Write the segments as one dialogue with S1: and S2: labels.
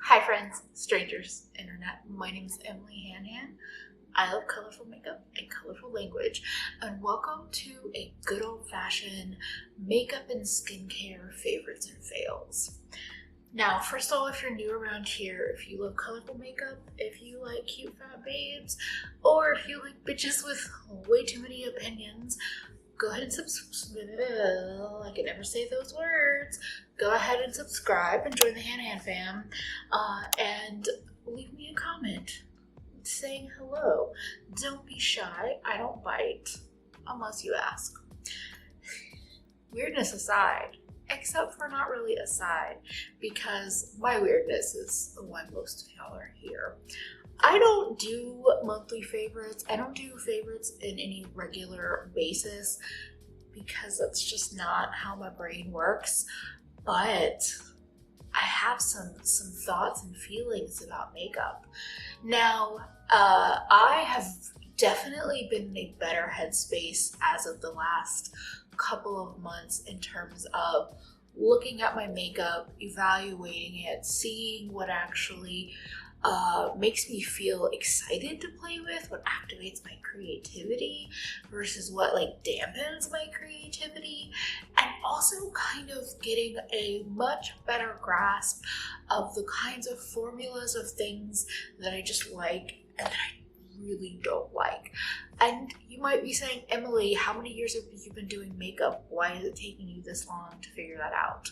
S1: Hi friends, strangers, internet. My name is EmilyHanhan. I love colorful makeup and colorful language, and welcome to a good old-fashioned makeup and skincare favorites and fails. Now, first of all, if you're new around here, if you love colorful makeup, if you like cute fat babes, or if you like bitches with way too many opinions, go ahead and subscribe. I can never say those words. Go ahead and subscribe and join the HanHan fam, and leave me a comment saying hello. Don't be shy. I don't bite unless you ask. Weirdness aside, except for not really aside, because my weirdness is why most of y'all are here. I don't do monthly favorites. I don't do favorites in any regular basis because that's just not how my brain works. But I have some thoughts and feelings about makeup. Now, I have definitely been in a better headspace as of the last couple of months in terms of looking at my makeup, evaluating it, seeing what actually makes me feel excited to play with, what activates my creativity versus what like dampens my creativity, and also kind of getting a much better grasp of the kinds of formulas of things that I just like and that I really don't like. And you might be saying, Emily, how many years have you been doing makeup? Why is it taking you this long to figure that out?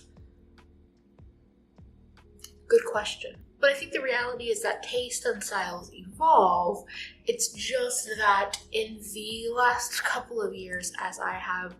S1: Good question. But I think the reality is that taste and styles evolve. It's just that in the last couple of years, as I have,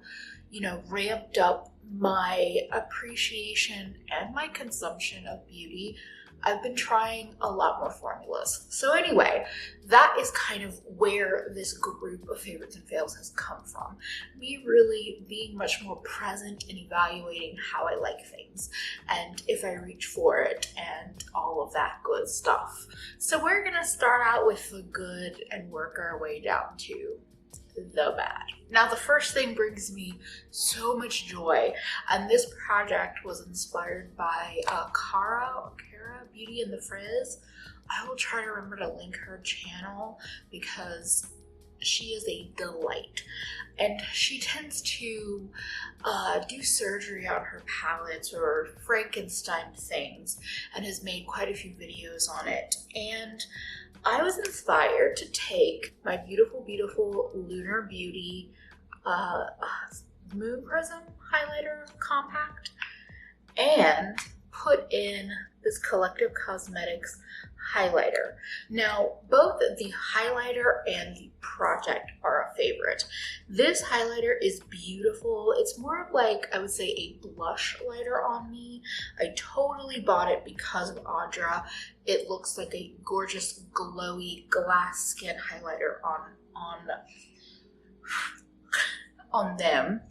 S1: ramped up my appreciation and my consumption of beauty, I've been trying a lot more formulas. So anyway, that is kind of where this group of favorites and fails has come from. Me really being much more present in evaluating how I like things and if I reach for it and all of that good stuff. So we're gonna start out with the good and work our way down to the bad. Now, the first thing brings me so much joy, and this project was inspired by Cara Beauty in the Frizz. I will try to remember to link her channel because she is a delight, and she tends to do surgery on her palettes or Frankenstein things and has made quite a few videos on it. And I was inspired to take my beautiful Lunar Beauty Moon Prism highlighter compact and put in this Collective Cosmetics highlighter. Now, both the highlighter and the project are a favorite. This highlighter is beautiful. It's more of like, I would say, a blush lighter on me. I totally bought it because of Audra. It looks like a gorgeous, glowy glass skin highlighter on them.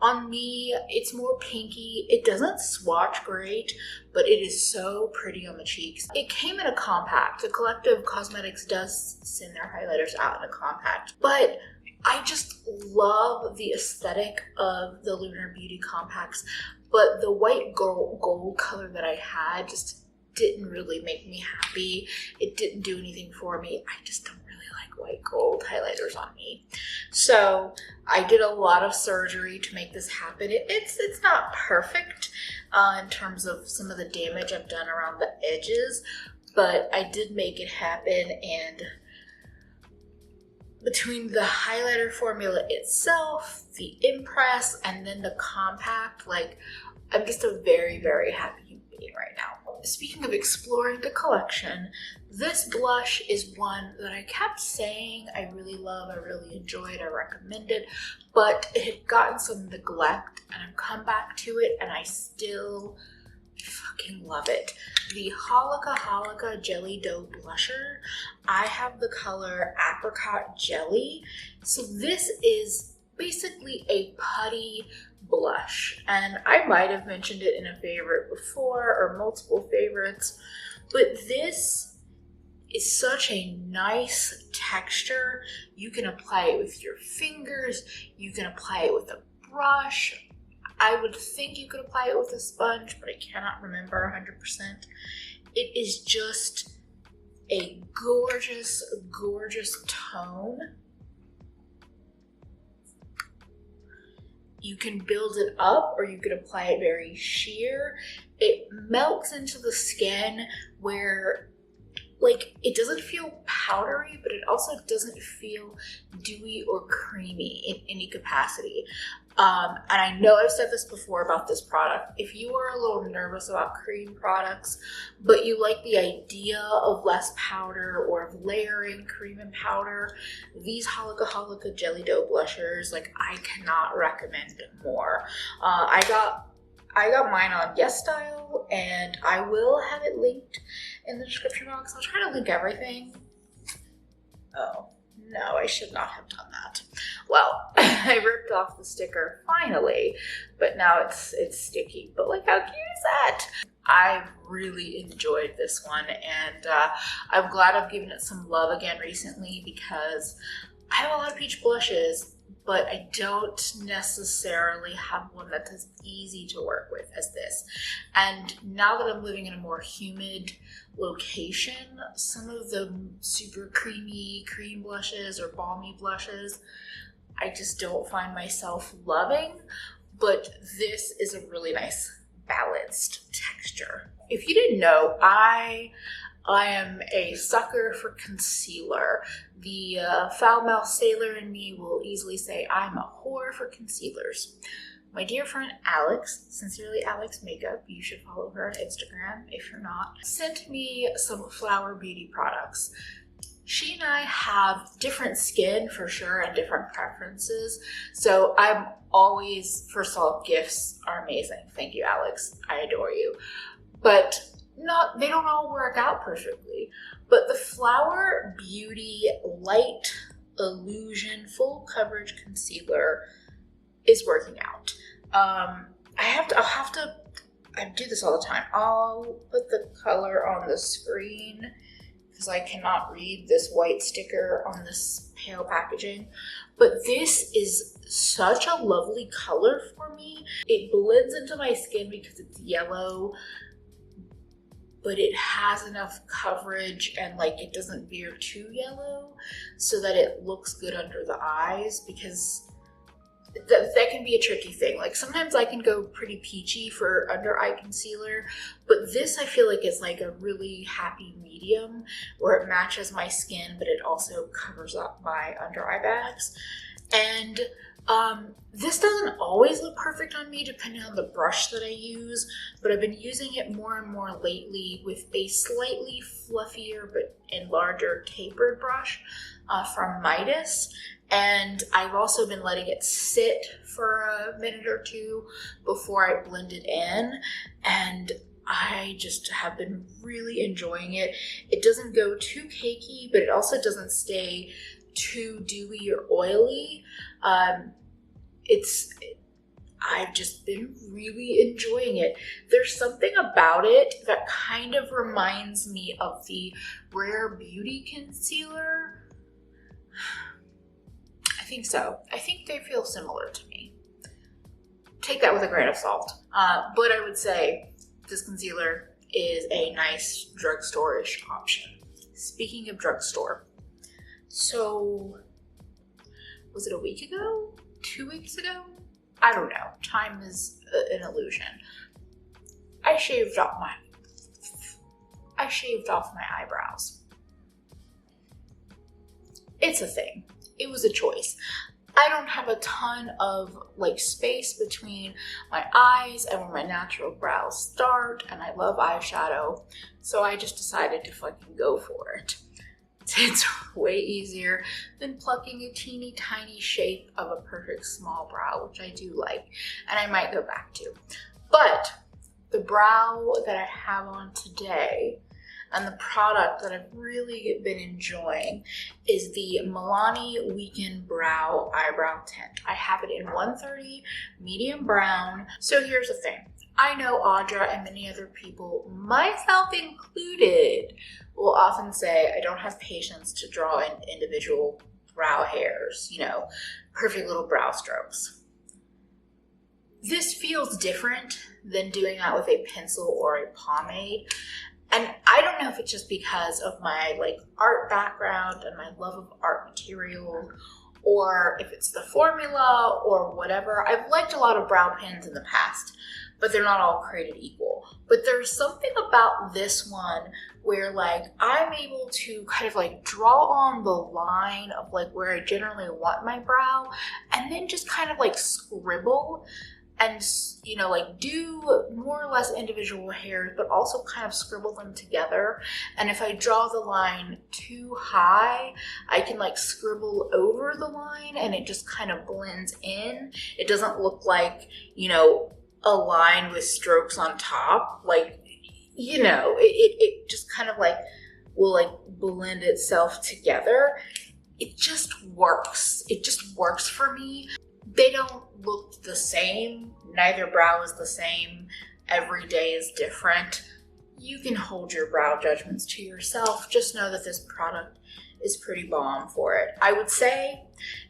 S1: On me, it's more pinky. It doesn't swatch great, but it is so pretty on the cheeks. It came in a compact. The Collective Cosmetics does send their highlighters out in a compact, but I just love the aesthetic of the Lunar Beauty compacts, but the white gold color that I had just didn't really make me happy. It didn't do anything for me. I just don't really like white gold highlighters on me. So I did a lot of surgery to make this happen. It's not perfect in terms of some of the damage I've done around the edges, but I did make it happen. And between the highlighter formula itself, the Impress, and then the compact, like, I'm just a very, very happy human being right now. Speaking of exploring the collection, this blush is one that I kept saying I really love, I really enjoyed, I recommend it, but it had gotten some neglect, and I've come back to it and I still fucking love it. The Holika Jelly Dough Blusher. I have the color Apricot Jelly. So this is basically a putty blush, and I might have mentioned it in a favorite before or multiple favorites, but this is such a nice texture. You can apply it with your fingers, you can apply it with a brush. I would think you could apply it with a sponge, but I cannot remember 100%. It is just a gorgeous, gorgeous tone. You can build it up or you could apply it very sheer. It melts into the skin where, like, it doesn't feel powdery, but it also doesn't feel dewy or creamy in any capacity. And I know I've said this before about this product. If you are a little nervous about cream products, but you like the idea of less powder or of layering cream and powder, these Holika Jelly Dough blushers, like, I cannot recommend more. I got mine on Yes Style, and I will have it linked in the description box. I'll try to link everything. Oh, no, I should not have done that. Well, I ripped off the sticker finally, but now it's sticky. But like, how cute is that? I really enjoyed this one, and I'm glad I've given it some love again recently, because I have a lot of peach blushes, but I don't necessarily have one that's as easy to work with as this. And now that I'm living in a more humid location, some of the super creamy cream blushes or balmy blushes, I just don't find myself loving, but this is a really nice balanced texture. If you didn't know, I am a sucker for concealer. The foul-mouthed sailor in me will easily say I'm a whore for concealers. My dear friend Alex, Sincerely Alex Makeup, you should follow her on Instagram if you're not, sent me some Flower Beauty products. She and I have different skin for sure and different preferences. So I'm always, first of all, gifts are amazing. Thank you, Alex. I adore you. But they don't all work out perfectly. But the Flower Beauty Light Illusion Full Coverage Concealer is working out. I do this all the time. I'll put the color on the screen because I cannot read this white sticker on this pale packaging. But this is such a lovely color for me. It blends into my skin because it's yellow, but it has enough coverage and like it doesn't veer too yellow so that it looks good under the eyes, because that can be a tricky thing. Like sometimes I can go pretty peachy for under eye concealer, but this I feel like is like a really happy medium where it matches my skin, but it also covers up my under eye bags. And this doesn't always look perfect on me depending on the brush that I use, but I've been using it more and more lately with a slightly fluffier and larger tapered brush from MEHS. And I've also been letting it sit for a minute or two before I blend it in. And I just have been really enjoying it. It doesn't go too cakey, but it also doesn't stay too dewy or oily. I've just been really enjoying it. There's something about it that kind of reminds me of the Rare Beauty concealer. I think so. I think they feel similar to me. Take that with a grain of salt. But I would say this concealer is a nice drugstore-ish option. Speaking of drugstore, so was it a week ago? 2 weeks ago? I don't know. Time is an illusion. I shaved off my eyebrows. It's a thing. It was a choice. I don't have a ton of like space between my eyes and where my natural brows start, and I love eyeshadow, so I just decided to fucking go for it. It's way easier than plucking a teeny tiny shape of a perfect small brow, which I do like, and I might go back to. But the brow that I have on today and the product that I've really been enjoying is the Milani Weekend Brow Eyebrow Tint. I have it in 130 medium brown. So here's the thing. I know Audra and many other people, myself included, will often say I don't have patience to draw in individual brow hairs, you know, perfect little brow strokes. This feels different than doing that with a pencil or a pomade. And I don't know if it's just because of my like art background and my love of art material, or if it's the formula or whatever. I've liked a lot of brow pens in the past, but they're not all created equal. But there's something about this one where like I'm able to kind of like draw on the line of like where I generally want my brow, and then just kind of like scribble and, you know, like do more or less individual hairs, but also kind of scribble them together. And if I draw the line too high, I can like scribble over the line and it just kind of blends in. It doesn't look like, you know, a line with strokes on top. Like, you know, it just kind of like will like blend itself together. It just works. It just works for me. They don't look the same. Neither brow is the same. Every day is different. You can hold your brow judgments to yourself. Just know that this product is pretty bomb for it. I would say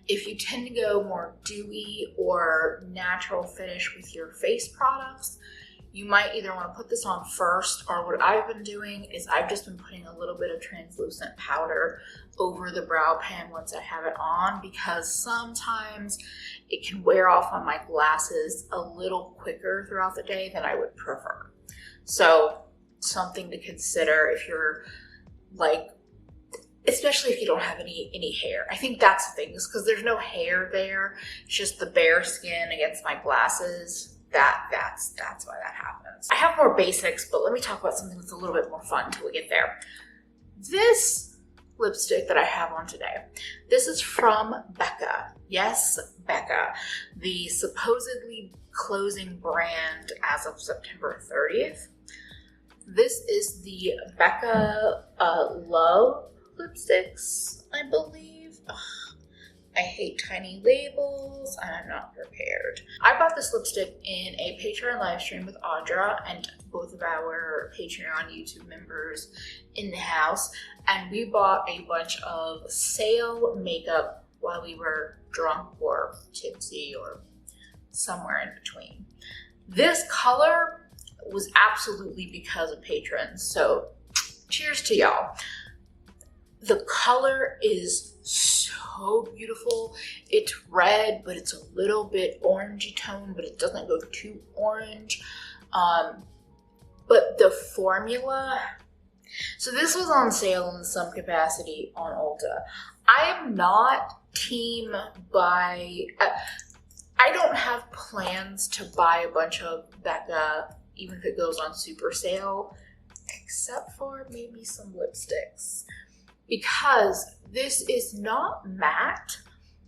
S1: if you tend to go more dewy or natural finish with your face products, you might either want to put this on first, or what I've been doing is I've just been putting a little bit of translucent powder over the brow pen once I have it on, because sometimes it can wear off on my glasses a little quicker throughout the day than I would prefer. So something to consider if you're like, especially if you don't have any hair. I think that's the thing, is because there's no hair there. It's just the bare skin against my glasses. That's why that happens. I have more basics, but let me talk about something that's a little bit more fun until we get there. This lipstick that I have on today, this is from Becca. Yes, Becca, the supposedly closing brand as of September 30th. This is the Becca Love lipsticks, I believe. Ugh. I hate tiny labels, and I'm not prepared. I bought this lipstick in a Patreon live stream with Audra and both of our Patreon YouTube members in the house, and we bought a bunch of sale makeup while we were drunk or tipsy or somewhere in between. This color was absolutely because of patrons, so cheers to y'all. The color is so beautiful. It's red, but it's a little bit orangey tone, but it doesn't go too orange. But the formula, so this was on sale in some capacity on Ulta. I am not team buy, I don't have plans to buy a bunch of Becca, even if it goes on super sale, except for maybe some lipsticks. Because this is not matte.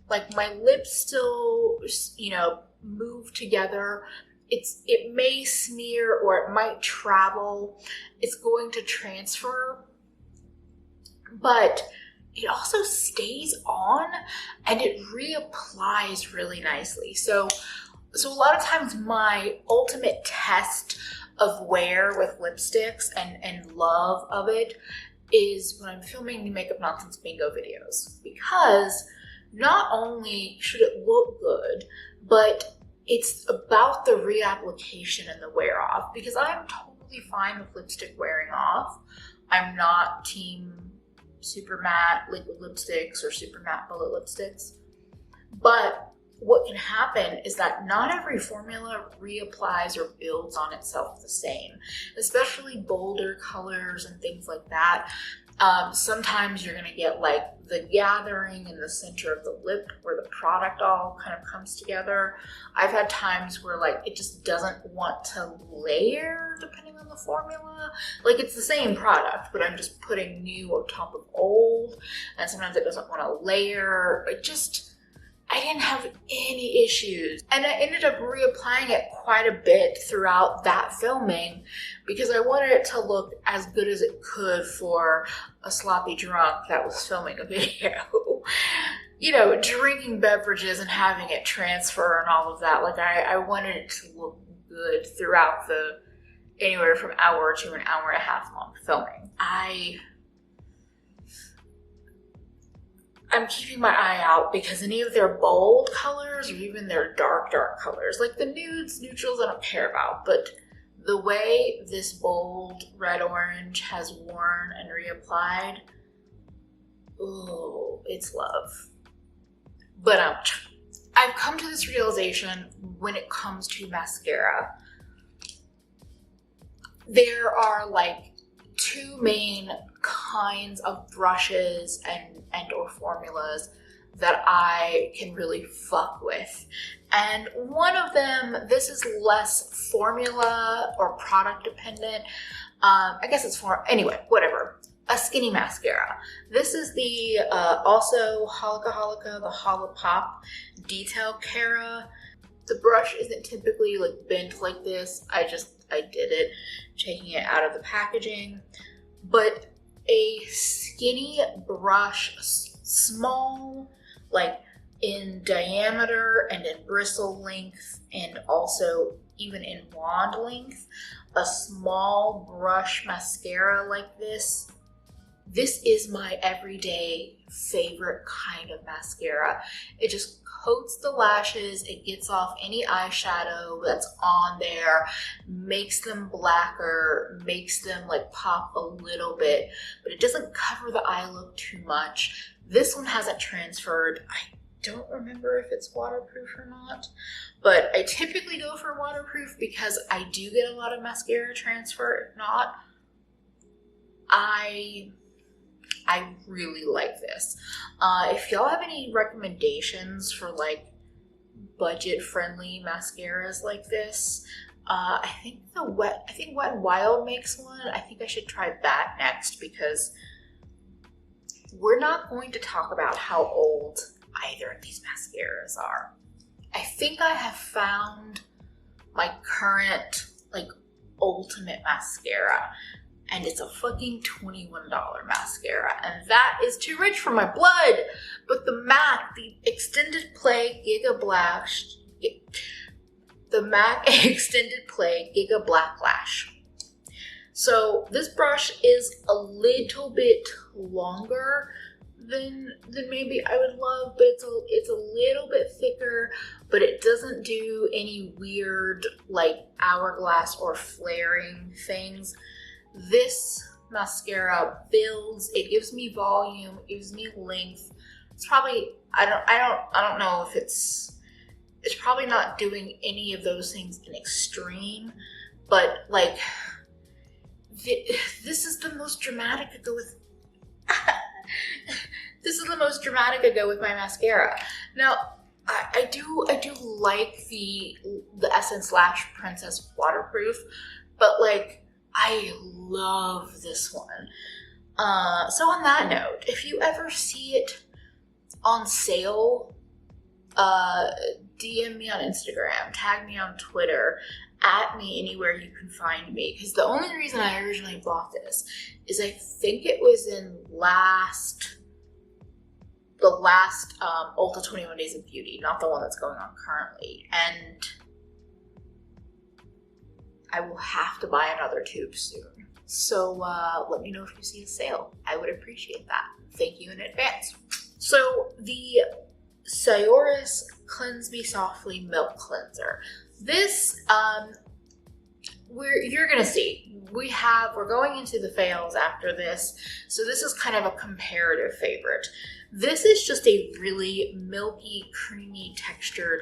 S1: Like my lips still, you know, move together. It may smear or it might travel. It's going to transfer, but it also stays on and it reapplies really nicely. So a lot of times my ultimate test of wear with lipsticks and love of it is when I'm filming the Makeup Nonsense Bingo videos, because not only should it look good, but it's about the reapplication and the wear off, because I'm totally fine with lipstick wearing off. I'm not team super matte liquid lipsticks or super matte bullet lipsticks, but what can happen is that not every formula reapplies or builds on itself the same, especially bolder colors and things like that. Sometimes you're going to get like the gathering in the center of the lip where the product all kind of comes together. I've had times where like it just doesn't want to layer depending on the formula. Like it's the same product, but I'm just putting new on top of old, and sometimes it doesn't want to layer. I didn't have any issues, and I ended up reapplying it quite a bit throughout that filming because I wanted it to look as good as it could for a sloppy drunk that was filming a video. You know, drinking beverages and having it transfer and all of that. Like I wanted it to look good throughout the anywhere from hour to an hour and a half long filming. I'm keeping my eye out because any of their bold colors or even their dark colors, like the nudes, neutrals, I don't care about, but The way this bold red orange has worn and reapplied, oh, it's love. But I've come to this realization when it comes to mascara. There are like two main kinds of brushes and or formulas that I can really fuck with. And one of them, this is less formula or product dependent. I guess it's anyway, whatever. A skinny mascara. This is the also Holika, the Holipop Detail Cara. The brush isn't typically like bent like this. I did it, taking it out of the packaging. But a skinny brush, small, like in diameter and in bristle length, and also even in wand length, a small brush mascara like this. This is my everyday favorite kind of mascara. It just coats the lashes, it gets off any eyeshadow that's on there, makes them blacker, makes them like pop a little bit, but it doesn't cover the eye look too much. This one hasn't transferred. I don't remember if it's waterproof or not, but I typically go for waterproof because I do get a lot of mascara transfer. If not, I really like this. If y'all have any recommendations for like budget-friendly mascaras like this, I think Wet n Wild makes one. I think I should try that next, because we're not going to talk about how old either of these mascaras are. I think I have found my current like ultimate mascara, and it's a fucking $21 mascara, and that is too rich for my blood. But the MAC, the Extended Play Giga Black Lash. So this brush is a little bit longer than maybe I would love, but it's a little bit thicker, but it doesn't do any weird like hourglass or flaring things. This mascara builds, it gives me volume, it gives me length. It's probably, I don't know if it's probably not doing any of those things in extreme, but like this is the most dramatic I go with. This is the most dramatic I go with my mascara. Now, I do like the Essence Lash Princess Waterproof, but like I love this one. So on that note, if you ever see it on sale, DM me on Instagram, tag me on Twitter, at me anywhere you can find me. Because the only reason I originally bought this is I think it was in the last Ulta 21 Days of Beauty, not the one that's going on currently. And I will have to buy another tube soon. So let me know if you see a sale. I would appreciate that. Thank you in advance. So the Saggitarius Cleanse Me Softly Milk Cleanser. This, you're gonna see, we're going into the fails after this. So this is kind of a comparative favorite. This is just a really milky, creamy textured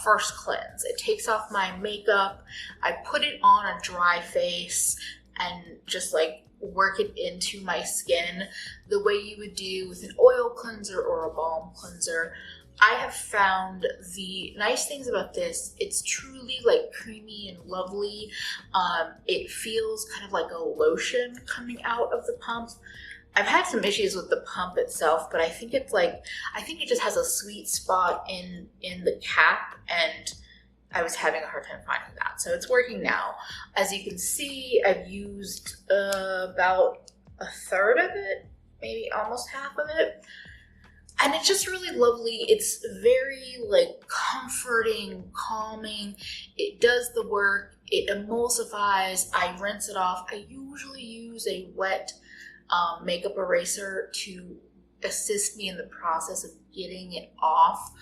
S1: first cleanse. It takes off my makeup. I put it on a dry face and just like work it into my skin the way you would do with an oil cleanser or a balm cleanser. I have found the nice things about this, it's truly like creamy and lovely. It feels kind of like a lotion coming out of the pump. I've had some issues with the pump itself, but I think it just has a sweet spot in the cap, and I was having a hard time finding that. So it's working now. As you can see, I've used about a third of it, maybe almost half of it. And it's just really lovely. It's very like comforting, calming. It does the work. It emulsifies. I rinse it off. I usually use a wet makeup eraser to assist me in the process of getting it off.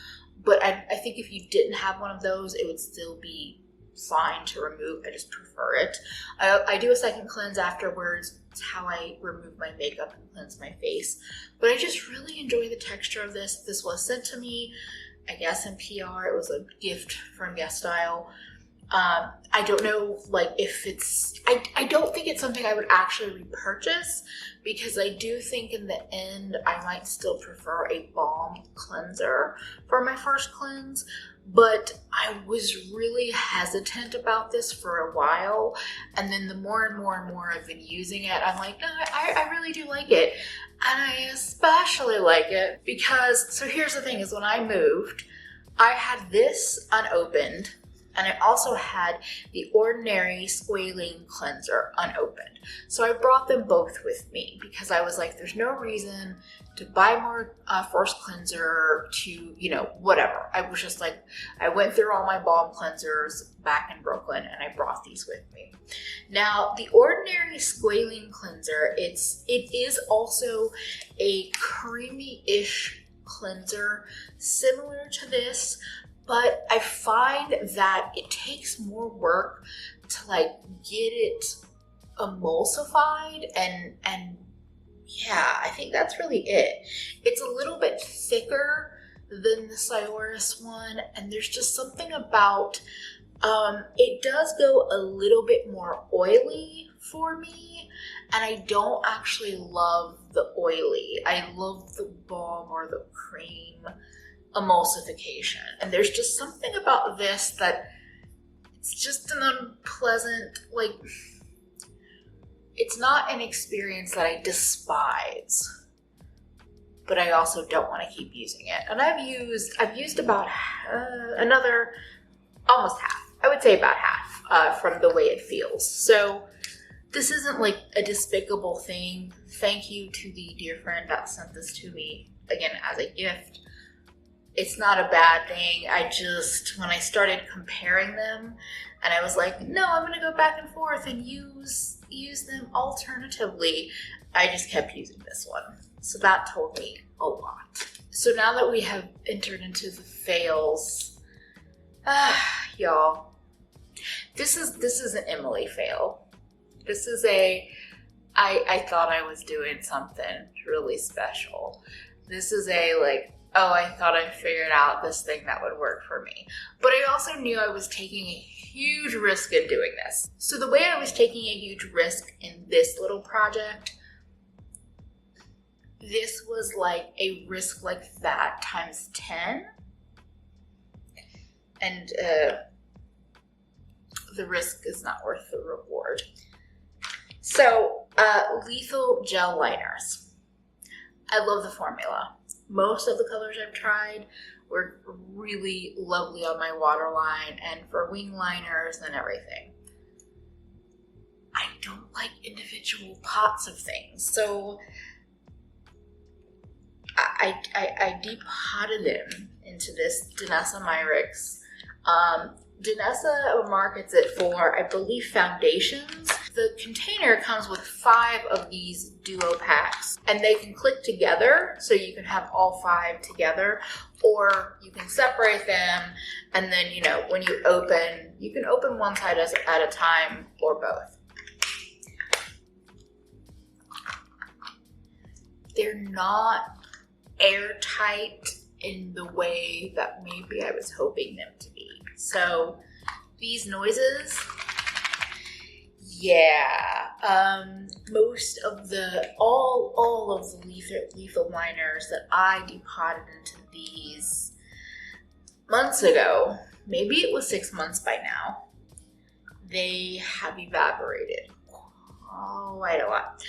S1: But I think if you didn't have one of those, it would still be fine to remove. I just prefer it. I do a second cleanse afterwards. It's how I remove my makeup and cleanse my face. But I just really enjoy the texture of this. This was sent to me, I guess, in PR. It was a gift from Yes Style. I don't know, like, if it's, I don't think it's something I would actually repurchase, because I do think in the end I might still prefer a balm cleanser for my first cleanse. But I was really hesitant about this for a while, and then the more and more I've been using it, I'm like, no, I really do like it. And I especially like it because, so here's the thing, is when I moved, I had this unopened, and I also had the Ordinary Squalene Cleanser unopened. So I brought them both with me because I was like, there's no reason to buy more first cleanser to, you know, whatever. I was just like, I went through all my balm cleansers back in Brooklyn and I brought these with me. Now, the Ordinary Squalene Cleanser, it is also a creamy-ish cleanser similar to this, but I find that it takes more work to like get it emulsified, and yeah, I think that's really it. It's a little bit thicker than the Cyoris one, and there's just something about, it does go a little bit more oily for me, and I don't actually love the oily. I love the balm or the cream emulsification, and there's just something about this that it's just an unpleasant, like, it's not an experience that I despise, but I also don't want to keep using it. And I've used about another, almost half, I would say about half, from the way it feels. So this isn't like a despicable thing. Thank you to the dear friend that sent this to me, again, as a gift. It's not a bad thing. I just, when I started comparing them, and I was like, no, I'm gonna go back and forth and use them alternatively, I just kept using this one. So that told me a lot. So now that we have entered into the fails, y'all, this is an Emily fail. This is I thought I was doing something really special. This is a, like, oh, I thought I figured out this thing that would work for me. But I also knew I was taking a huge risk in doing this. So the way I was taking a huge risk in this little project, this was like a risk like that times 10. And the risk is not worth the reward. So, lethal gel liners. I love the formula. Most of the colors I've tried were really lovely on my waterline and for wing liners and everything. I don't like individual pots of things, so I depotted them into this Danessa Myricks. Danessa markets it for, I believe, foundations. The container comes with 5 of these duo packs, and they can click together, so you can have all 5 together, or you can separate them, and then, you know, when you open, you can open one side at a time, or both. They're not airtight in the way that maybe I was hoping them to be. So these noises, yeah, most of all of the lethal liners that I depotted into these months ago, maybe it was 6 months by now, they have evaporated quite a lot.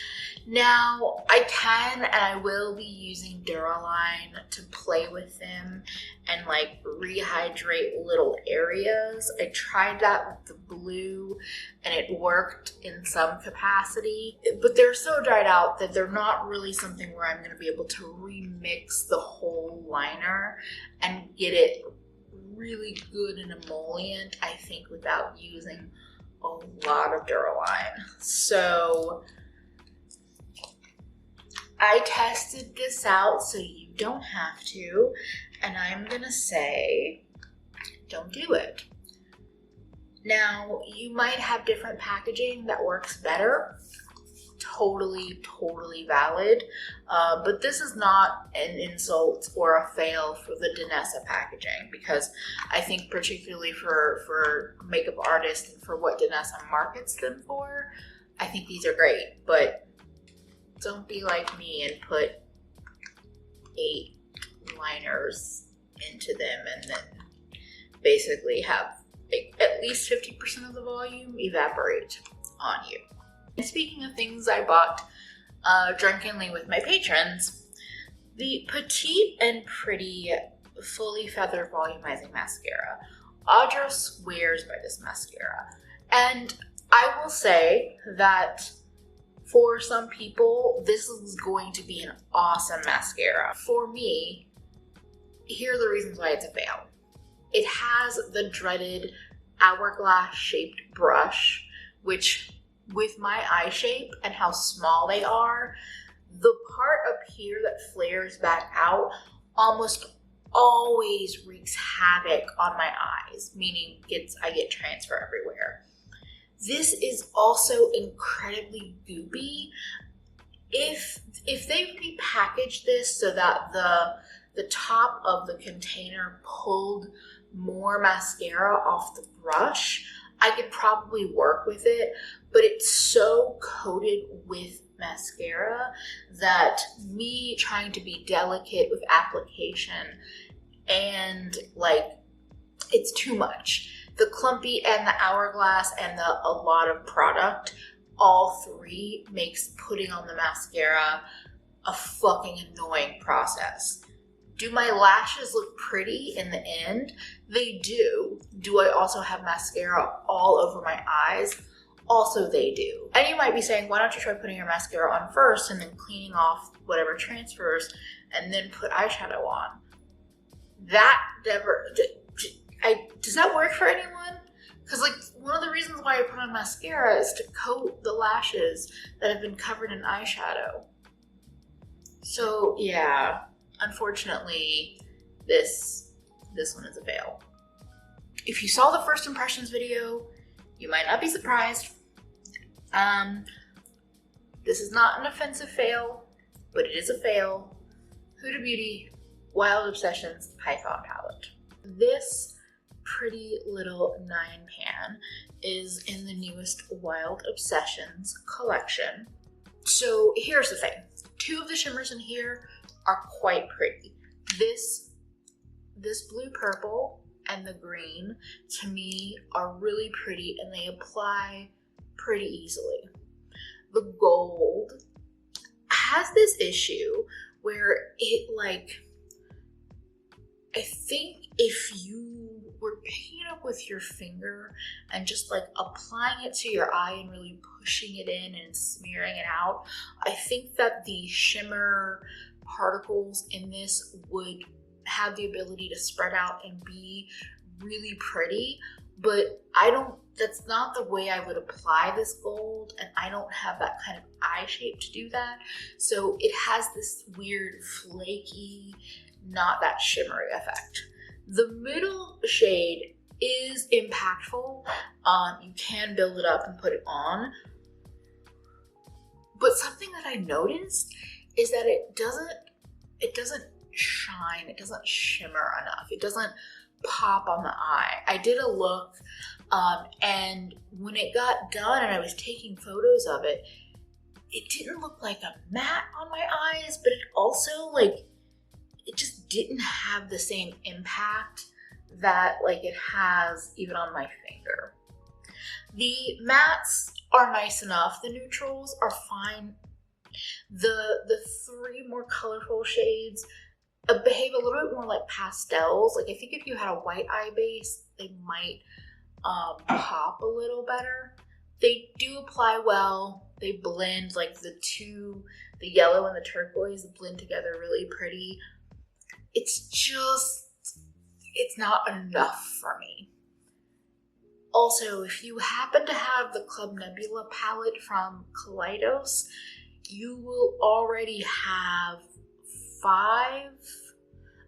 S1: Now, I can and I will be using Duraline to play with them and like rehydrate little areas. I tried that with the blue and it worked in some capacity, but they're so dried out that they're not really something where I'm going to be able to remix the whole liner and get it really good and emollient, I think, without using a lot of Duraline. So I tested this out so you don't have to, and I'm gonna say, don't do it. Now, you might have different packaging that works better. Totally valid. But this is not an insult or a fail for the Danessa packaging, because I think particularly for makeup artists and for what Danessa markets them for, I think these are great. But don't be like me and put 8 liners into them and then basically have at least 50% of the volume evaporate on you. And speaking of things I bought drunkenly with my patrons, the Petite and Pretty Fully Feather Volumizing Mascara. Audra swears by this mascara. And I will say that for some people, this is going to be an awesome mascara. For me, here are the reasons why it's a fail. It has the dreaded hourglass shaped brush, which with my eye shape and how small they are, the part up here that flares back out almost always wreaks havoc on my eyes, meaning I get transfer everywhere. This is also incredibly goopy. If they repackaged this so that the top of the container pulled more mascara off the brush, I could probably work with it, but it's so coated with mascara that me trying to be delicate with application and like, it's too much. The clumpy and the hourglass and a lot of product, all three makes putting on the mascara a fucking annoying process. Do my lashes look pretty in the end? They do. Do I also have mascara all over my eyes? Also they do. And you might be saying, why don't you try putting your mascara on first and then cleaning off whatever transfers and then put eyeshadow on? That never, does that work for anyone? Because like one of the reasons why I put on mascara is to coat the lashes that have been covered in eyeshadow. So yeah. Unfortunately, this one is a fail. If you saw the first impressions video, you might not be surprised. This is not an offensive fail, but it is a fail. Huda Beauty Wild Obsessions Python palette. This pretty little 9-pan is in the newest Wild Obsessions collection. So here's the thing. 2 of the shimmers in here are quite pretty. This blue purple and the green to me are really pretty and they apply pretty easily. The gold has this issue where it like, I think if you were picking it up with your finger and just like applying it to your eye and really pushing it in and smearing it out, I think that the shimmer particles in this would have the ability to spread out and be really pretty, but that's not the way I would apply this gold, and I don't have that kind of eye shape to do that. So it has this weird flaky, not that shimmery effect. The middle shade is impactful. You can build it up and put it on, but something that I noticed is that it doesn't shine, it doesn't shimmer enough, it doesn't pop on the eye. I did a look and when it got done and I was taking photos of it, it didn't look like a matte on my eyes, but it also like, it just didn't have the same impact that like it has even on my finger. The mattes are nice enough, the neutrals are fine. The 3 more colorful shades behave a little bit more like pastels. Like I think if you had a white eye base, they might pop a little better. They do apply well. They blend, like the yellow and the turquoise blend together really pretty. It's not enough for me. Also, if you happen to have the Club Nebula palette from Kaleidos, you will already have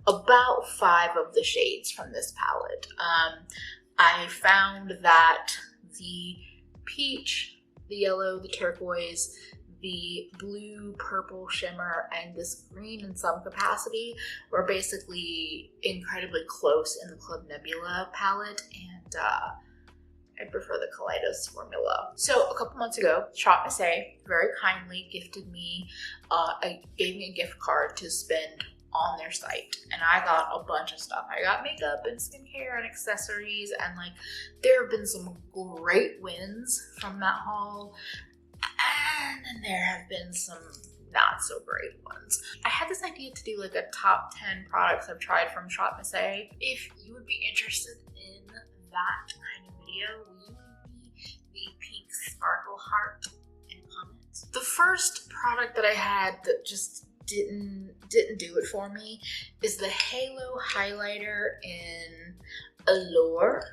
S1: about 5 of the shades from this palette. I found that the peach, the yellow, the turquoise, the blue, purple shimmer, and this green in some capacity were basically incredibly close in the Club Nebula palette, and I prefer the Kaleidos formula. So a couple months ago, Shop Missy very kindly gifted me, gave me a gift card to spend on their site, and I got a bunch of stuff. I got makeup and skincare and accessories, and like there have been some great wins from that haul, and then there have been some not so great ones. I had this idea to do like a top 10 products I've tried from Shop Missy. If you would be interested in that kind of video, will you leave me the pink sparkle heart in comments? The first product that I had that just didn't do it for me is the Halo highlighter in Allure.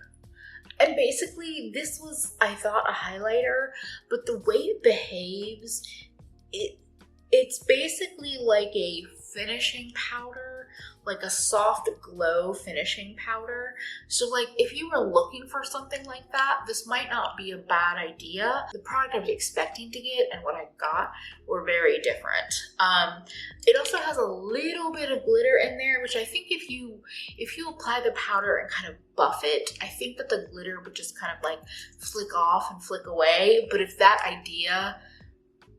S1: And basically this was, I thought, a highlighter, but the way it behaves, it's basically like a finishing powder, like a soft glow finishing powder. So like if you were looking for something like that, this might not be a bad idea. The product I was expecting to get and what I got were very different. It also has a little bit of glitter in there, which I think if you apply the powder and kind of buff it, I think that the glitter would just kind of like flick off and flick away. But if that idea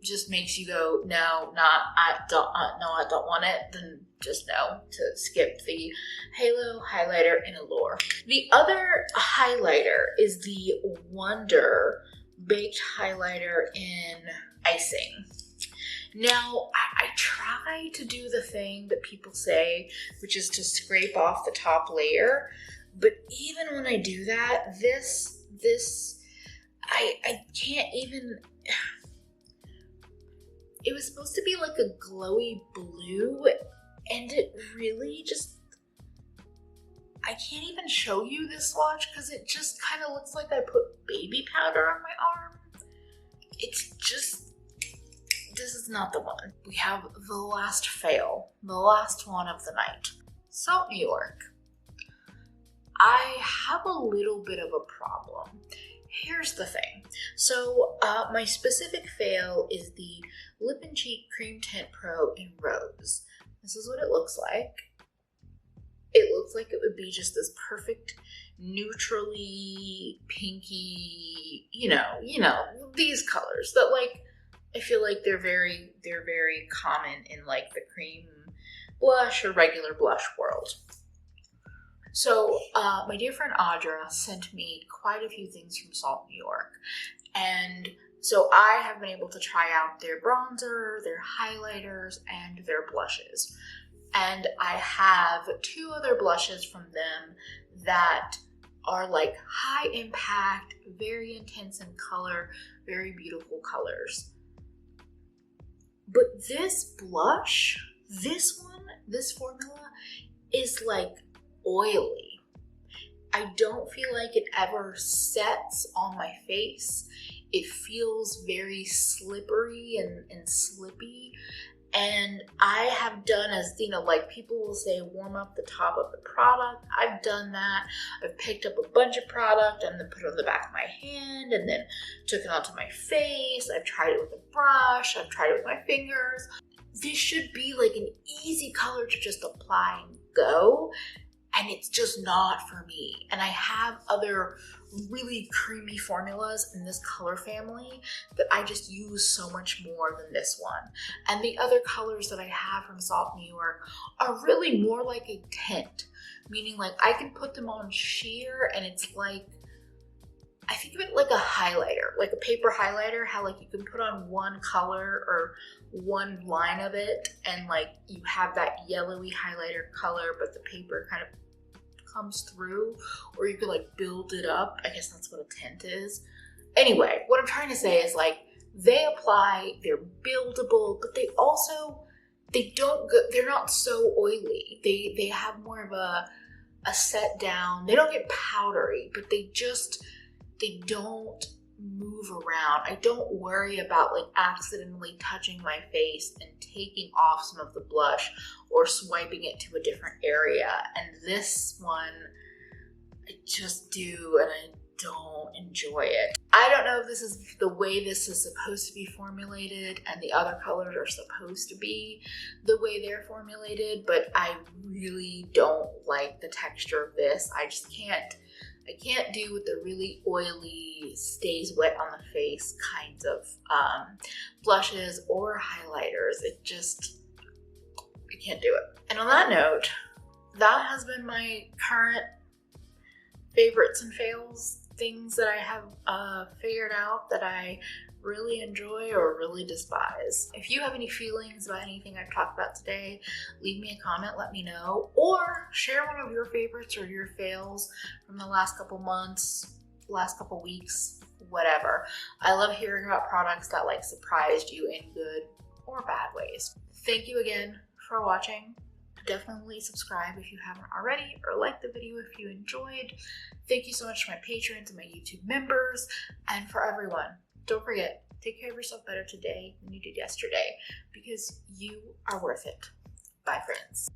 S1: just makes you go, no, I don't want it, then just know to skip the Halo highlighter in Allure. The other highlighter is the Wonder Baked Highlighter in Icing. Now, I try to do the thing that people say, which is to scrape off the top layer, but even when I do that, I can't even. It was supposed to be like a glowy blue, and it really just, I can't even show you this swatch because it just kind of looks like I put baby powder on my arm. It's just, this is not the one. We have the last fail, the last one of the night. Salt New York. I have a little bit of a problem. Here's the thing. So my specific fail is the Lip and Cheek Cream Tint Pro in Rose. This is what it looks like. It looks like it would be just this perfect neutrally pinky, you know, these colors that like, I feel like they're very common in like the cream blush or regular blush world. So my dear friend Audra sent me quite a few things from Salt New York, and so I have been able to try out their bronzer, their highlighters, and their blushes. And I have 2 other blushes from them that are like high impact, very intense in color, very beautiful colors. But this blush, this formula is like oily. I don't feel like it ever sets on my face. It feels very slippery and slippy. And I have done, as you know, like people will say, warm up the top of the product. I've done that. I've picked up a bunch of product and then put it on the back of my hand and then took it onto my face. I've tried it with a brush. I've tried it with my fingers. This should be like an easy color to just apply and go. And it's just not for me. And I have other really creamy formulas in this color family that I just use so much more than this one. And the other colors that I have from Salt New York are really more like a tint, meaning like I can put them on sheer and it's like, I think of it like a highlighter, like a paper highlighter, how like you can put on one color or one line of it and like you have that yellowy highlighter color, but the paper kind of comes through, or you can like build it up. I guess that's what a tint is. Anyway, what I'm trying to say is like they apply, they're buildable, but they also, they're not so oily. They have more of a set down. They don't get powdery, but they don't move around. I don't worry about like accidentally touching my face and taking off some of the blush or swiping it to a different area. And this one, I just do, and I don't enjoy it. I don't know if this is the way this is supposed to be formulated and the other colors are supposed to be the way they're formulated, but I really don't like the texture of this. I just can't. I can't do with the really oily, stays wet on the face kinds of blushes or highlighters. I can't do it. And on that note, that has been my current favorites and fails, things that I have figured out that I really enjoy or really despise. If you have any feelings about anything I've talked about today, leave me a comment, let me know, or share one of your favorites or your fails from the last couple months, last couple weeks, whatever. I love hearing about products that like surprised you in good or bad ways. Thank you again for watching. Definitely subscribe if you haven't already, or like the video if you enjoyed. Thank you so much to my patrons and my YouTube members, and for everyone. Don't forget, take care of yourself better today than you did yesterday, because you are worth it. Bye, friends.